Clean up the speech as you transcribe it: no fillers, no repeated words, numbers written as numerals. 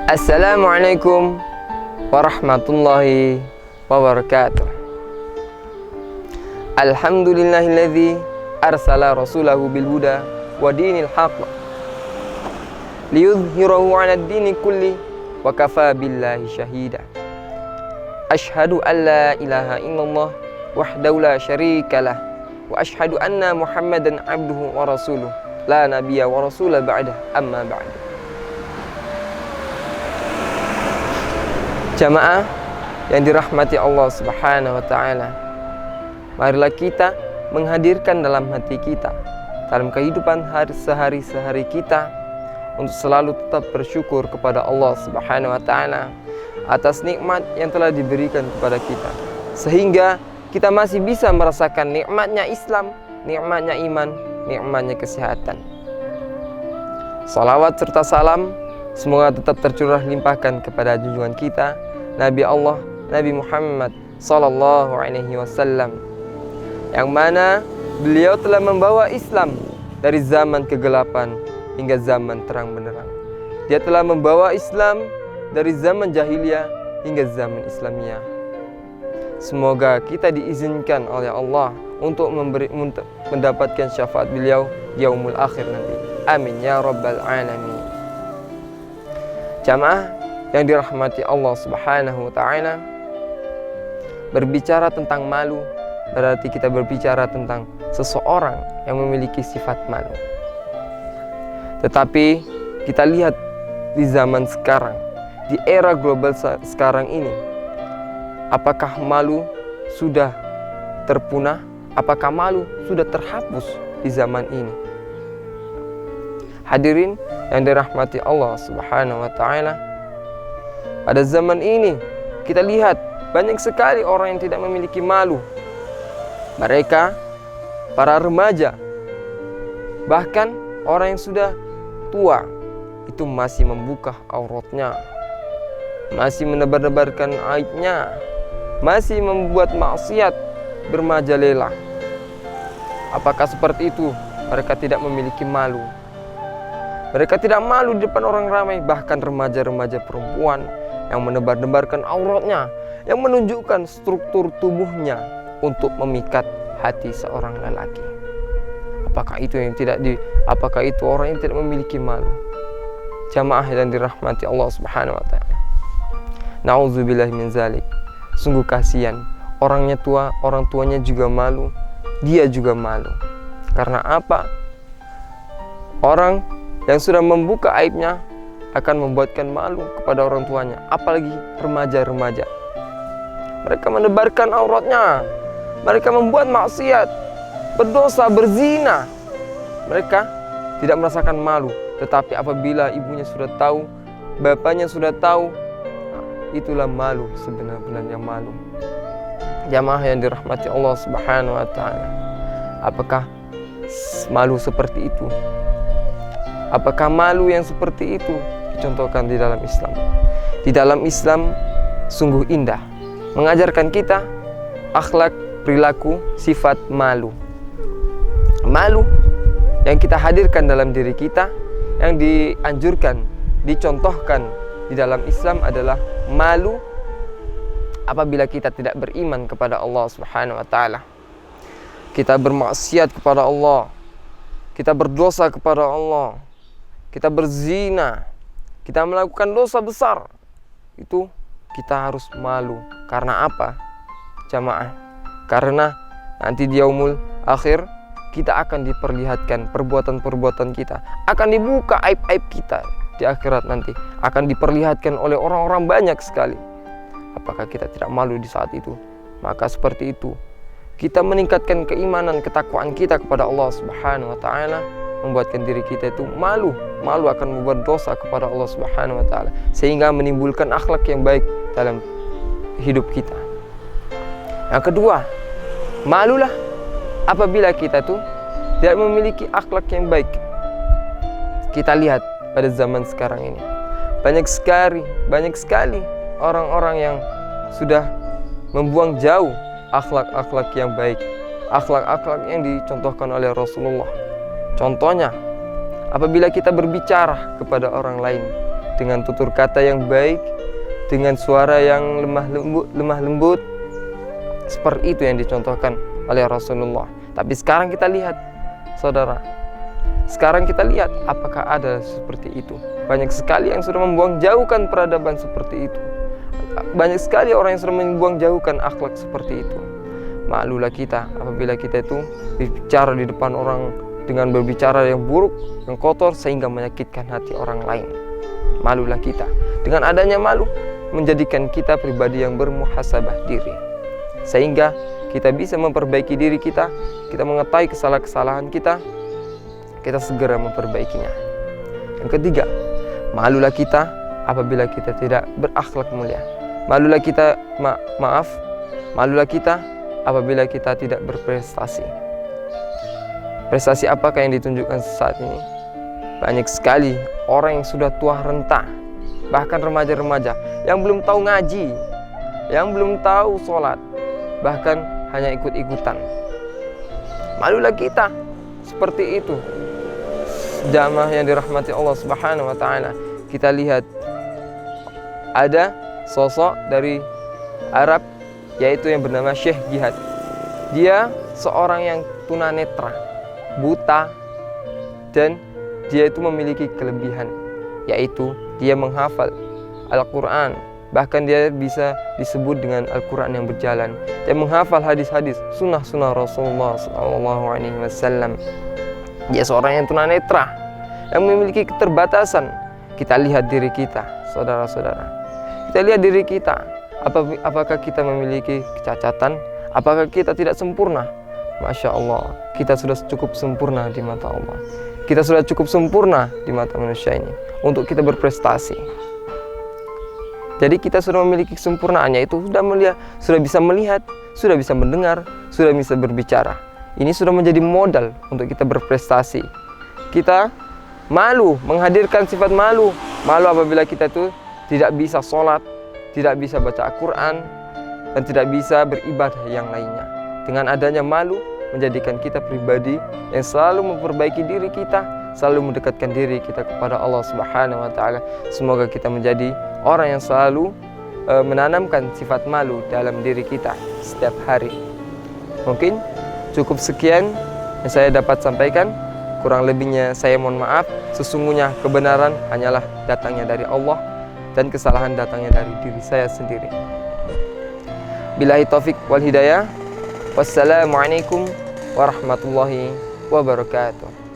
Assalamualaikum warahmatullahi wabarakatuh. Alhamdulillahilladzi arsala rasulahu bil huda wa dinil haqq liyudhhirahu 'alad dini kulli wa kafa billahi syahida. Asyhadu an la ilaha illallah wahdahu la syarikalah wa asyhadu anna Muhammadan abduhu wa rasuluh la nabiyya wa rasula ba'dah, amma ba'du. Jamaah yang dirahmati Allah Subhanahu wa taala, marilah kita menghadirkan dalam hati kita, dalam kehidupan sehari-hari kita, untuk selalu tetap bersyukur kepada Allah Subhanahu wa taala atas nikmat yang telah diberikan kepada kita, sehingga kita masih bisa merasakan nikmatnya Islam, nikmatnya iman, nikmatnya kesehatan. Salawat serta salam semoga tetap tercurah limpahkan kepada junjungan kita Nabi Allah, Nabi Muhammad sallallahu alaihi wasallam, yang mana beliau telah membawa Islam dari zaman kegelapan hingga zaman terang benderang. Dia telah membawa Islam dari zaman jahiliyah hingga zaman Islamiyah. Semoga kita diizinkan oleh Allah untuk mendapatkan syafaat beliau di yaumul akhir nanti. Amin ya rabbal alamin. Jamaah yang dirahmati Allah Subhanahu wa taala, berbicara tentang malu berarti kita berbicara tentang seseorang yang memiliki sifat malu. Tetapi kita lihat di zaman sekarang, di era global sekarang ini, apakah malu sudah terpunah? Apakah malu sudah terhapus di zaman ini? Hadirin yang dirahmati Allah Subhanahu wa taala, pada zaman ini kita lihat banyak sekali orang yang tidak memiliki malu. Mereka, para remaja, bahkan orang yang sudah tua, itu masih membuka auratnya, masih menebar-nebarkan aibnya, masih membuat maksiat bermajalela. Apakah seperti itu? Mereka tidak memiliki malu. Mereka tidak malu di depan orang ramai. Bahkan remaja-remaja perempuan yang menebar-nebarkan auratnya, yang menunjukkan struktur tubuhnya untuk memikat hati seorang lelaki. Apakah itu orang yang tidak memiliki malu? Jamaah yang dirahmati Allah Subhanahu wa taala, nauzubillahi min zalik. Sungguh kasihan, orangnya tua, orang tuanya juga malu, dia juga malu. Karena apa? Orang yang sudah membuka aibnya akan membuatkan malu kepada orang tuanya, apalagi remaja-remaja. Mereka menebarkan auratnya, mereka membuat maksiat, berdosa, berzina. Mereka tidak merasakan malu, tetapi apabila ibunya sudah tahu, bapaknya sudah tahu, itulah malu, sebenar-benarnya malu. Jamaah yang dirahmati Allah Subhanahu wa taala, apakah malu seperti itu? Apakah malu yang seperti itu dicontohkan di dalam Islam? Di dalam Islam sungguh indah, mengajarkan kita akhlak, perilaku, sifat malu. Malu yang kita hadirkan dalam diri kita, yang dianjurkan, dicontohkan di dalam Islam adalah malu apabila kita tidak beriman kepada Allah Subhanahu wa taala. Kita bermaksiat kepada Allah, kita berdosa kepada Allah, kita berzina, kita melakukan dosa besar. Itu kita harus malu. Karena apa? Jamaah, karena nanti di yaumul akhir kita akan diperlihatkan perbuatan-perbuatan kita, akan dibuka aib-aib kita. Di akhirat nanti akan diperlihatkan oleh orang-orang banyak sekali. Apakah kita tidak malu di saat itu? Maka seperti itu kita meningkatkan keimanan, ketakwaan kita kepada Allah Subhanahu wa taala, membuatkan diri kita itu malu akan membuat dosa kepada Allah Subhanahu wa taala, sehingga menimbulkan akhlak yang baik dalam hidup kita. Yang kedua, malulah apabila kita tuh tidak memiliki akhlak yang baik. Kita lihat pada zaman sekarang ini banyak sekali orang-orang yang sudah membuang jauh akhlak-akhlak yang baik, akhlak-akhlak yang dicontohkan oleh Rasulullah. Contohnya, apabila kita berbicara kepada orang lain, dengan tutur kata yang baik, dengan suara yang lemah lembut. Seperti itu yang dicontohkan oleh Rasulullah. Tapi sekarang kita lihat, saudara, sekarang kita lihat apakah ada seperti itu. Banyak sekali yang sudah membuang jauhkan peradaban seperti itu. Banyak sekali orang yang sudah membuang jauhkan akhlak seperti itu. Malulah kita apabila kita itu bicara di depan orang dengan berbicara yang buruk, yang kotor, sehingga menyakitkan hati orang lain. Malulah kita. Dengan adanya malu, menjadikan kita pribadi yang bermuhasabah diri, sehingga kita bisa memperbaiki diri kita. Kita mengetahui kesalahan-kesalahan kita, kita segera memperbaikinya. Yang ketiga, malulah kita apabila kita tidak berakhlak mulia. Malulah kita, malulah kita apabila kita tidak berprestasi. Prestasi apakah yang ditunjukkan saat ini? Banyak sekali orang yang sudah tua renta, bahkan remaja-remaja yang belum tahu ngaji, yang belum tahu sholat, bahkan hanya ikut-ikutan. Malulah kita seperti itu. Jamaah yang dirahmati Allah Subhanahu wa Ta'ala, kita lihat ada sosok dari Arab, yaitu yang bernama Syekh Jihad. Dia seorang yang tunanetra, buta, dan dia itu memiliki kelebihan, yaitu dia menghafal Al-Quran. Bahkan dia bisa disebut dengan Al-Quran yang berjalan. Dia menghafal hadis-hadis, sunnah-sunnah Rasulullah SAW. Dia seorang yang tunanetra, yang memiliki keterbatasan. Kita lihat diri kita, saudara-saudara. Kita lihat diri kita. Apakah kita memiliki kecacatan? Apakah kita tidak sempurna? Masya Allah, kita sudah cukup sempurna di mata Allah. Kita sudah cukup sempurna di mata manusia ini untuk kita berprestasi. Jadi kita sudah memiliki kesempurnaannya, itu sudah bisa melihat, sudah bisa mendengar, sudah bisa berbicara. Ini sudah menjadi modal untuk kita berprestasi. Kita malu, menghadirkan sifat malu. Malu apabila kita itu tidak bisa sholat, tidak bisa baca Al-Quran, dan tidak bisa beribadah yang lainnya. Dengan adanya malu, menjadikan kita pribadi yang selalu memperbaiki diri kita, selalu mendekatkan diri kita kepada Allah Subhanahu wa Ta'ala. Semoga kita menjadi orang yang selalu menanamkan sifat malu dalam diri kita setiap hari. Mungkin cukup sekian yang saya dapat sampaikan. Kurang lebihnya saya mohon maaf. Sesungguhnya kebenaran hanyalah datangnya dari Allah, dan kesalahan datangnya dari diri saya sendiri. Billahi taufik wal hidayah. Wassalamualaikum warahmatullahi wabarakatuh.